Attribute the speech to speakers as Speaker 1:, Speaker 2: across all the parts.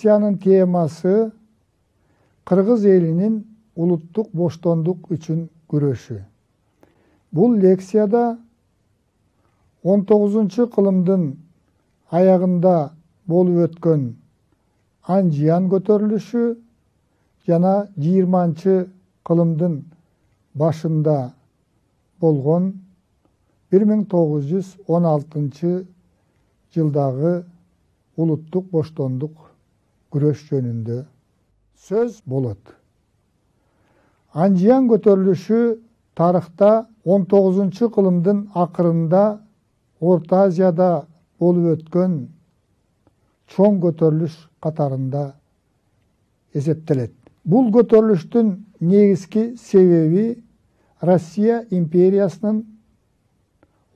Speaker 1: лекциянын темасы Кыргыз элинин улуттук боштондук үчүн күрөшү. Бул лекцияда 19-кылымдын аягында болуп өткөн Анжиян көтөрүлүшү жана 20-кылымдын башында болгон 1916 жылдагы улуттук боштондук күрөш жөнүндө сөз болот. Анжиян көтөрүлүшү тарыхта 19-кылымдын акырында Орта Азияда болуп өткөн чоң көтөрүлүш катарында эсептелет. Бул көтөрүлүштүн негизги себеби Россия империясынын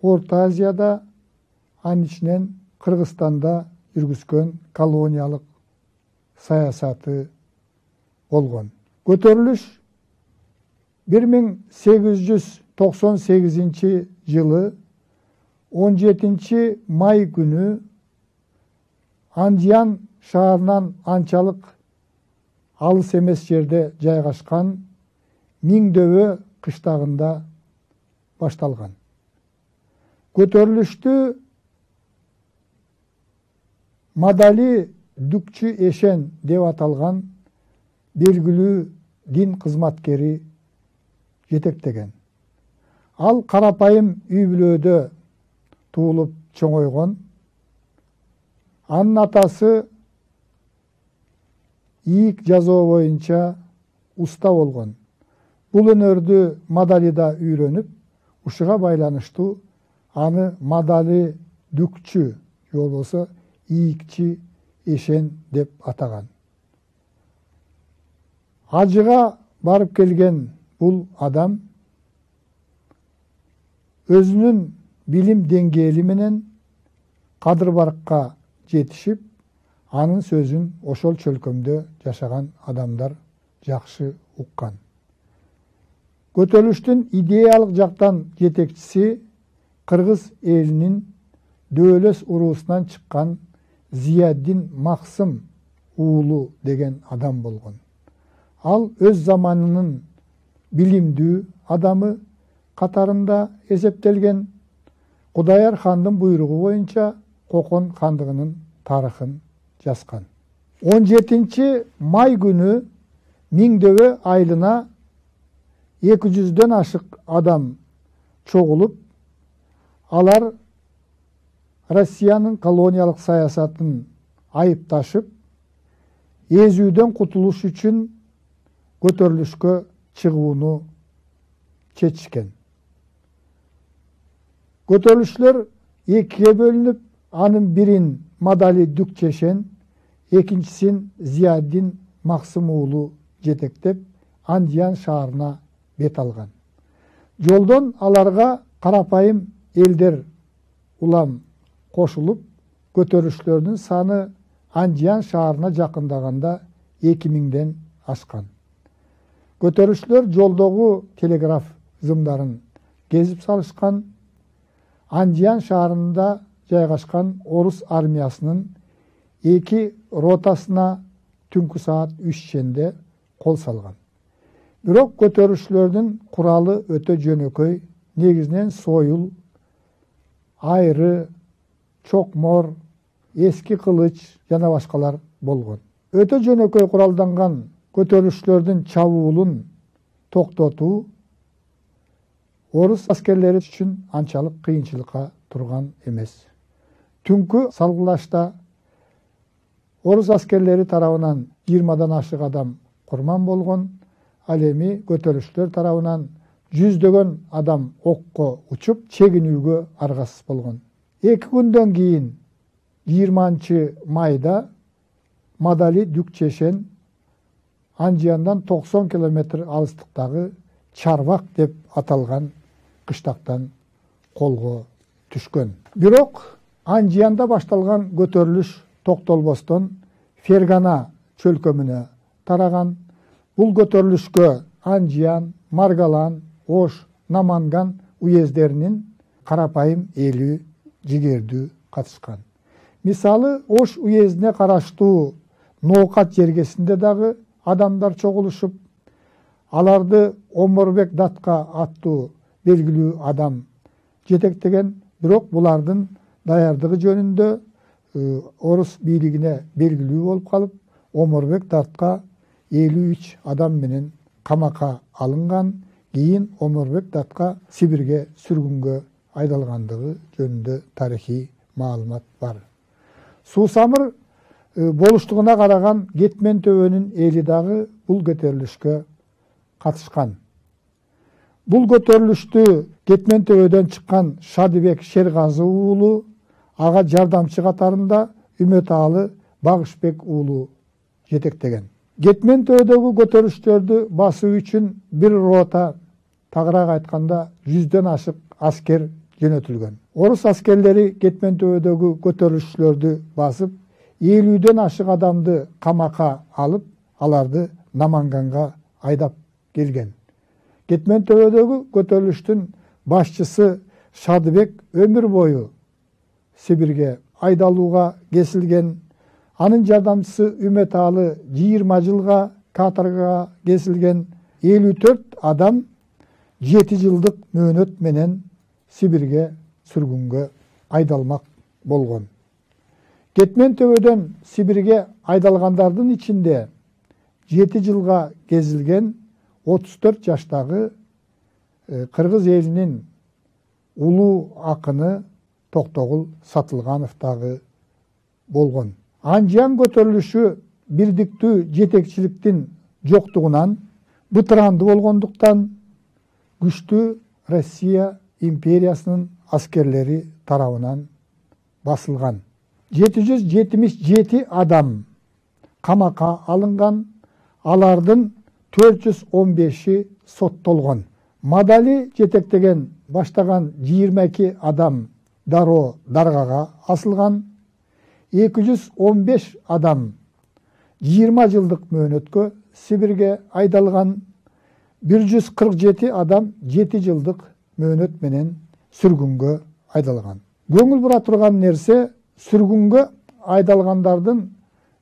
Speaker 1: Орта Азияда, анын ичинен Кыргызстанда жүргүзгөн колониялык саясаты болгон. Көтөрүлүш 1898 жылы 17 май күнү Анжиян шаарынан анчалык алыс эмес жерде жайгашкан Миңдөбө кыштагында башталган. Көтөрүлүштү Мадали Дүкчү Эшен деп аталган белгилүү дин кызматкери жетектеген. Ал карапайым үй бүлөдө туулуп чоңойгон. Анын атасы ийик жазуу боюнча уста болгон. Бул өнөрдү Мадалида үйрөнүп, ушуга байланыштуу аны Мадали Дүкчү же болбосо ийикчи Эшен деп атаган. Ажыга барып келген бул адам өзүнүн билим деңгээли менен Кадыр-Баркка жетишип, анын сөзүн ошол чөлкөмдө жашаган адамдар жакшы уккан. Көтөрүлүштүн идеялык жактан жетекчиси Кыргыз элинин Дөөлөс уруусунан чыккан Зияддин Максым уулу деген адам болгон. Ал өз заманынын билимдүү адамы катарында эсептелген. Кудаяр хандын буйругу боюнча Кокон хандыгынын тарыхын жазган. 17 май күнү Миңдөбө айылына 200дөн ашык адам чогулуп, алар Россиянын колониялык саясатын айыпташып, эзүүдөн кутулуш үчүн көтөрүлүшкө чыгууну чечишкен. Көтөрүлүшчүлөр экиге бөлүнүп, анын бирин Мадали Дүкчү Эшен, экинчисин Зияддин Максым уулу жетектеп, Анжиян шаарына бет алган. Жолдон аларга карапайым элдер улам кошулуп, көтөрүлүшчүлөрдүн саны Анжиян шаарына жакындаганда 2000ден ашкан. Көтөрүлүшчүлөр жолдогу телеграф зымдарын кезип салышкан. Анжиян шаарында жайгашкан орус армиясынын 2 ротасына түнкү саат 3 кол салган. Бирок көтөрүлүшчүлөрдүн куралы өтө жөнөкөй, негизинен сойул, айры, чокмор, эски кылыч жана башкалар болгон. Өтө жөнөкөй куралданган көтөрүлүшчүлөрдүн чабуулун токтотуу орус аскерлери үчүн анчалык кыйынчылыкка турган эмес. Түнкү салгылашта орус аскерлери тарабынан 20дан ашык адам курман болгон. Ал эми көтөрүлүшчүлөр тарабынан 100дөгөн адам окко учуп, чегинүүгө аргасыз болгон. 2 күндөн кийин 20 майда Мадали Дүкчү Эшен Анжияндан 90 километр алыстыктагы Чарбак деп аталган кыштактан колго түшкөн. Бирок Анжиянда башталган көтөрүлүш токтолбостон Фергана чөлкөмүнө тараган. Бул көтөрүлүшкө Анжиян, Маргалан, Ош, Наманган уездеринин карапайым эли жигердүү катышкан. Мисалы, Ош уездине караштуу Ноокат жергесинде дагы адамдар чогулушуп, аларды Омурбек Датка аттуу белгилүү адам жетектеген. Бирок булардын даярдыгы жөнүндө орус бийлигине белгилүү болуп калып, Омурбек Датка 53 адам менен камакка алынган. Кийин Омурбек Датка Сибирге сүргүнгө айдалгандыгы жөнүндө тарыхый маалымат бар. Суусамыр болуштугуна караган Кетмен төбөнүн эли дагы бул көтөрүлүшкө катышкан. Бул көтөрүлүштү Кетмен төбөдөн чыккан Шадыбек Шергазы уулу, ага жардамчы катарында Үмөталы Багышбек уулу жетектеген. Кетмен төбөдөгү көтөрүлүштөрдү басуу үчүн бир рота, тагыраак айтканда 100дөн ашык аскер жөнөтүлгөн. Орус аскерлери Кетмен төбөдөгү көтөрүлүшчүлөрдү басып, 50дөн ашык адамды камакка алып, аларды Наманганга айдап келген. Кетмен төбөдөгү көтөрүлүштүн башчысы Шадыбек өмүр бою Сибирге айдалууга кесилген. Анын жардамчысы Үмөталы 20 жылга каторгага кесилген. 54 адам 7 жылдык мөөнөт менен Сибирге сүргүнгө айдалмак болгон. Кетмен төбөдөн Сибирге айдалгандардын ичинде 7 жылга кесилген 34 жаштагы кыргыз элинин улуу акыны Токтогул Сатылганов дагы болгон. Анжан көтөрүлүшү бирдиктүү жетекчиликтин жоктугунан, бытыранды болгондуктан күчтүү Россия империясынын аскерлери тарабынан басылган. 777 адам камакка алынган, алардын 415 соттолгон. Мадали жетектеген баштаган 22 адам даргага асылган. 215 адам 20 жылдык мөөнөткө Сибирге айдалган. 147 адам 7 жылдык мөөнөт менен сүргүнгө айдалган. Көңүл бура турган нерсе, сүргүнгө айдалгандардын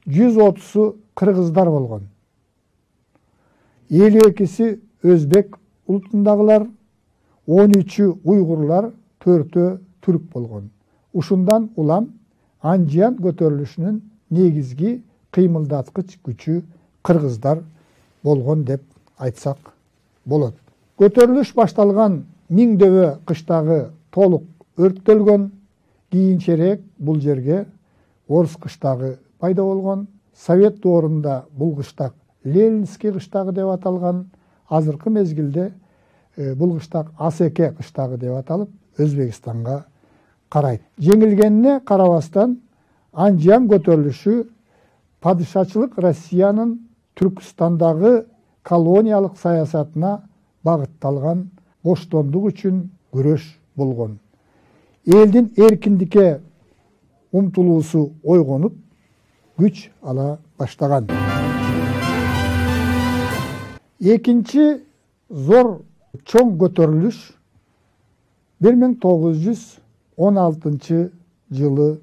Speaker 1: 130-у кыргыздар болгон. 52-си өзбек улутундагылар, 13-ü уйгурлар, 4-ü түрк болгон. Ушундан улам Анжан көтөрүлүшүнүн негизги кыймылдаткыч күчү кыргыздар болгон деп айтсак болот. Көтөрүлүш башталган Миңдөбө кыштагы толук өрттөлгөн. Кийинчерээк бул жерге орус кыштагы пайда болгон. Совет доорунда бул кыштак Ленинский кыштагы деп аталган. Азыркы мезгилде бул кыштак Асеке кыштагы деп аталып, Өзбекстанга карайт. Жеңилгенине карабастан, Анжан көтөрүлүшү падышачылык Россиянын Түркстандагы колониялык саясатына багытталган боштондук үчүн күрөш болгон. Элдин эркиндикке умтулуусу ойгонуп, күч ала баштаган. Экинчи зор чоң көтөрүлүш 1916 жылы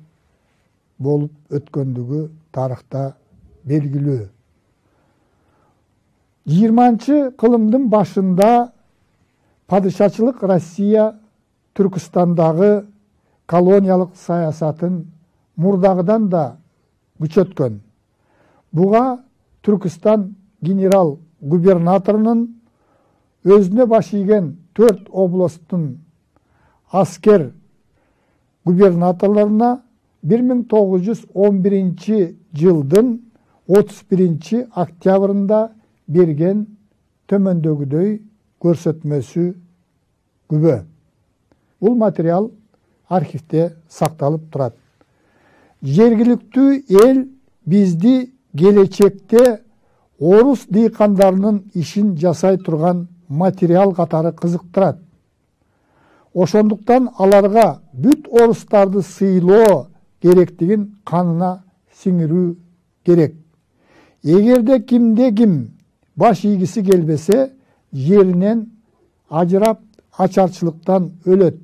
Speaker 1: болуп өткөндүгү тарыхта белгилүү. 20 кылымдын башында падышачылык Россия Түркстандагы колониялык саясатын мурдагыдан да күчөткөн. Буга Түркстан генерал-губернаторунун өзүнө баш ийген 4 областтын аскер губернаторлоруна 1911 жылдын 31 октябрында берген төмөндөгүдөй көрсөтмөсү күбө. Бул материал архивде сакталып турат. Жергиликтүү эл бизди келечекте орус дыйкандарынын ишин жасай турган материал катары кызыктырат. Ошондуктан аларга бүт орустарды сыйлоо керектигин канына сиңирүү керек. Эгерде кимде ким баш ийгиси келбесе, жеринен ажырап ачарчылыктан өлөт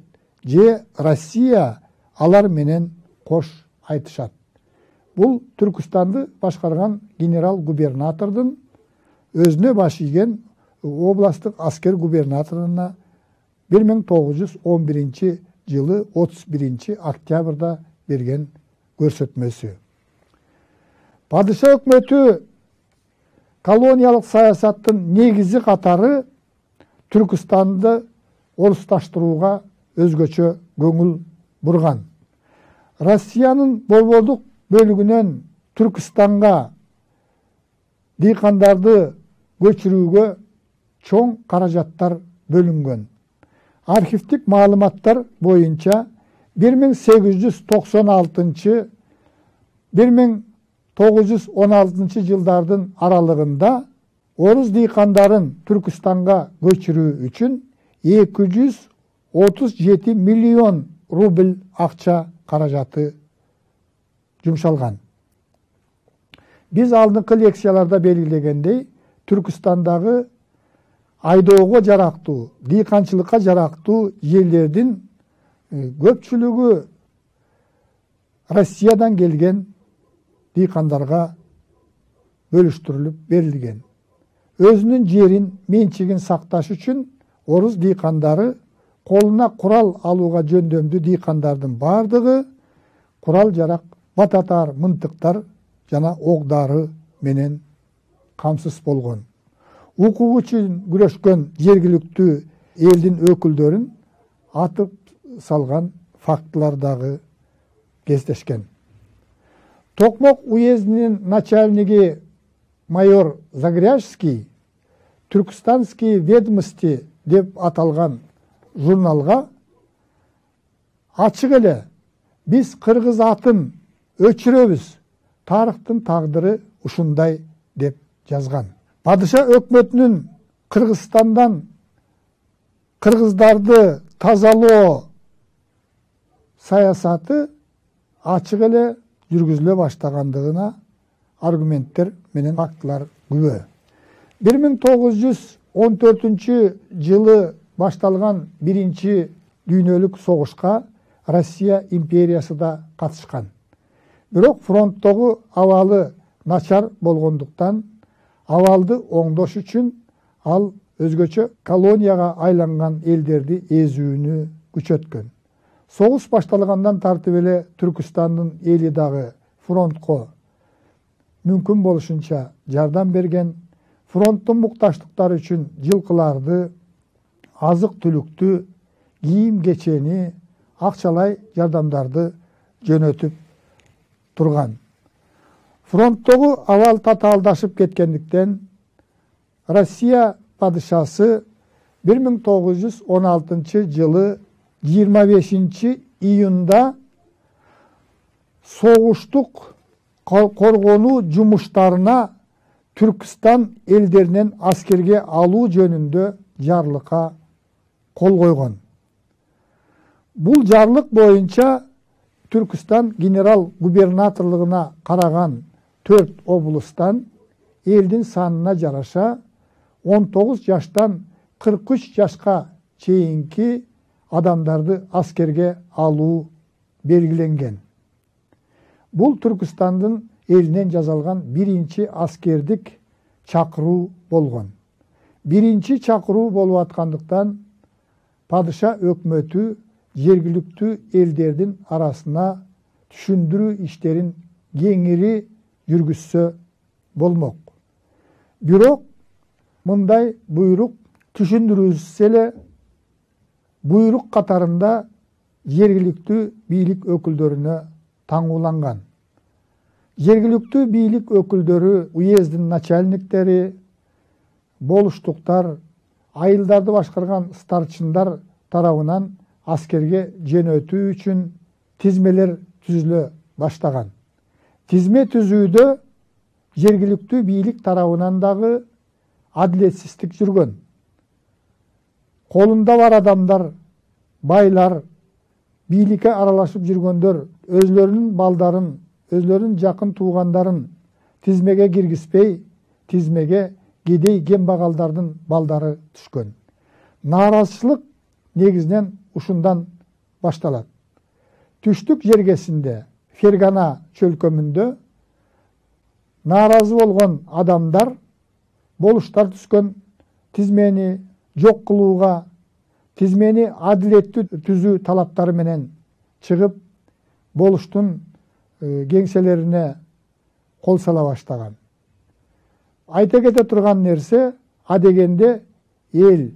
Speaker 1: же Россия алар менен кош айтышат. Бул Түркістанды башкарган генерал-губернатордун өзүнө баш ийген областтык аскер губернаторуна 1911 жылы 31 октябрда берген көрсөтмөсү. Падыша өкмөтү колониялык саясаттын негизи катары Түркістанды орусташтырууга өзгөчө көңүл бурган. Россиянын болболдук бөлүгүнөн Түркістанга дыйкандарды көчүрүүгө чоң каражаттар бөлүнгөн. Архивдик маалыматтар боюнча 1896-1916 жылдардын аралыгында орус дыйкандарын Түркістанга көчүрүү үчүн 237 миллион рубль акча каражаты жумшалган. Биз алдыңкы лекцияларда белгилегендей, Түркістандагы айдоого жарактуу, дыйканчылыкка жарактуу жерлердин көпчүлүгү Россиядан келген дыйкандарга бөлүштүрүлүп берилген. Өзүнүн жерин, менчигин сакташ үчүн орус дыйкандары колуна курал алууга жөндөмдүү дыйкандардын бардыгы курал жарак, бататар, мынтыктар жана ок-дары менен камсыз болгон. Укук үчүн күрөшкөн жергиликтүү элдин өкүлдөрүн атып салган фактылар дагы кездешкен. Токмок уездинин начальниги майор Загряжский Түркістанские ведомости деп аталган журналга ачык эле биз кыргыз атын өчүрөбүз, тарыхтын тагдыры ушундай деп жазган. Падыша өкмөтүнүн Кыргызстандан кыргыздарды тазалоо саясаты ачык эле жүргүзүлө баштагандыгына аргументтер менен фактылар күбө. 1914 жылы башталган биринчи дүйнөлүк согушка Россия империясы да катышкан. Бирок фронттогу абалы начар болгондуктан абалды оңдош үчүн ал өзгөчө колонияга айланган элдерди эзүүнү күчөткөн. Согуш башталгандан тартып эле Түркістандын эли дагы фронтко мүмкүн болушунча жардам берген. Фронттун мукташтыктары үчүн жылкыларды, азык-түлүктү, кийим-кечени, акчалай жардамдарды жөнөтүп турган. Фронттогу абал татаалдашып кеткендиктен Россия падышасы 1916 жылы 25 июнда согуштук коргонуу жумуштарына Түркістан элдеринен аскерге алуу жөнүндө жарлыкка кол койгон. Бул жарлык боюнча Түркістан генерал-губернаторлугуна караган 4 облустан элдин санына жараша 19 жаштан 43 жашка чейинки адамдарды аскерге алуу белгиленген. Бул Түркістандын элинен жазалган биринчи аскердик чакыруу болгон. Биринчи чакыруу болуп аткандыктан падыша өкмөтү жергиликтүү элдердин арасына түшүндүрүү иштерин кеңири жүргүзсө болмок. Бирок мындай буйрук түшүндүрүлсө эле буйрук катарында жергиликтүү бийлик өкүлдөрүнө таңууланган. Жергиликтүү бийлик өкүлдөрү, уездин начальниктери, болуштуктар, айылдарды башкарган старчындар тарабынан аскерге жөнөтүү үчүн тизмелер түзүлө баштаган. Тизме түзүүдө жергиликтүү бийлик тарабынан дагы адилетсиздик жүргөн. Колунда бар адамдар, байлар, бийликке аралашып жүргөндөр өзлөрүнүн балдарын, өзлөрүнүн жакын туугандарын тизмеге киргизбей, тизмеге кедей кембагалдардын балдары түшкөн. Нааразычылык негизинен ушундан башталат. Түштүк жергесинде, Фергана чөлкөмүндө naaразы болгон адамдар болуштар түзгөн тизмени жок кылууга, тизмени адилеттүү түзүү талаптары менен чыгып, болуштун кеңселерине кол сала баштаган. Айта кете турган нерсе, адегенде эл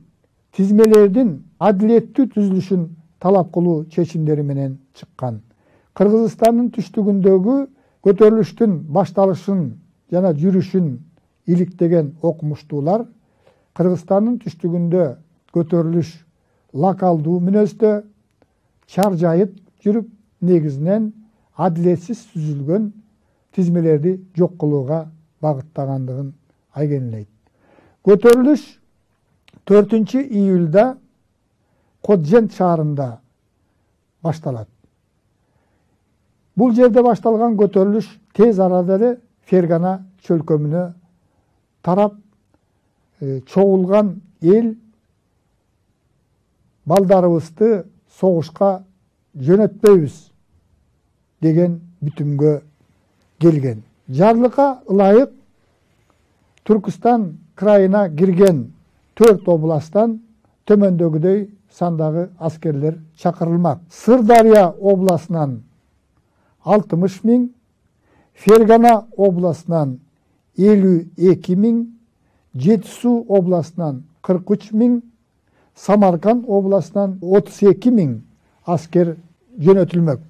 Speaker 1: тизмелердин адилеттүү түзүлүшүн талап кылуу чечимдери менен чыккан. Кыргызстандын түштүгүндөгү көтөрүлүштүн башталышын жана жүрүшүн иликтеген окумуштуулар Кыргызстандын түштүгүндө көтөрүлүш локалдуу мүнөздө чаржайып жүрүп, негизинен адилетсиз түзүлгөн тизмелерди жок кылууга багыттагандыгын айгинелейт. Көтөрүлүш 4 июлда Коджент шаарында башталат. Бул жерде башталган көтөрүлүш тез арада эле Фергана чөлкөмүнө тарап, чогулган эл балдарыбызды согушка жөнөтпөйбүз деген бүтүмгө келген. Жарлыкка ылайык Түркістан крайына кирген 4 областан төмөндөгүдөй сандагы аскерлер чакырылмак. Сырдария областынан 60 000, Фергана областынан 52 000, Жетису областынан 43 000, Самарканд областынан 32 000 аскер жөнөтүлмөк.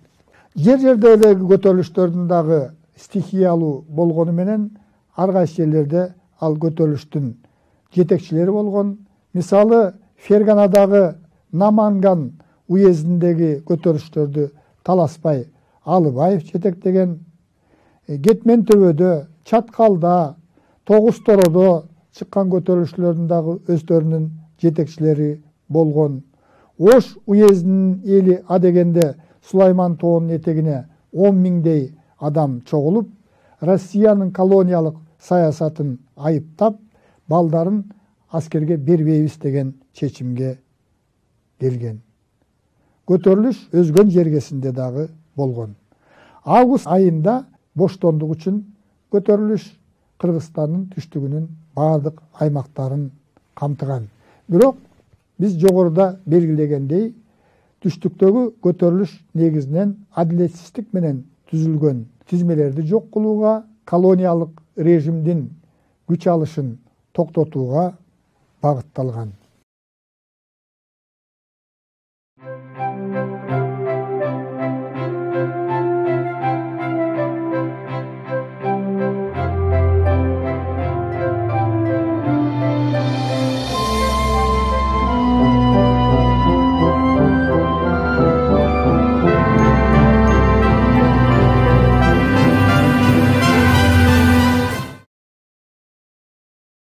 Speaker 1: Жер-жерде элеги көтөрүлүштөрдүн дагы стихиялуу болгону менен ар кайсы жерлерде ал көтөрүлүштүн жетекчилери болгон. Мисалы, Ферганадагы Наманган уездиндеги көтөрүлүштөрдү Таласпай Алыбаев жетектеген. Кетмен төбөдө, Чаткалда, Тогуз Тородо чыккан көтөрүлүштөрдүн дагы өздөрүнүн жетекчилери болгон. Ош уездинин эли адегенде Сулайман тоонун этегине 10 000дей адам чогулуп, Россиянын колониялык саясатын айыптап, балдарын аскерге бербейбиз деген чечимге келген. Көтөрүлүш өзгөн жергесинде дагы болгон. Август айында боштондук үчүн көтөрүлүш Кыргызстандын түштүгүнүн бардык аймактарын камтыган. Бирок биз жогоруда белгилегендей, түштүктөгү көтөрүлүш негизинен адилетсиздик менен түзүлгөн тизмелерди жок кылууга, колониялык режимдин күч алышын токтотууга багытталган.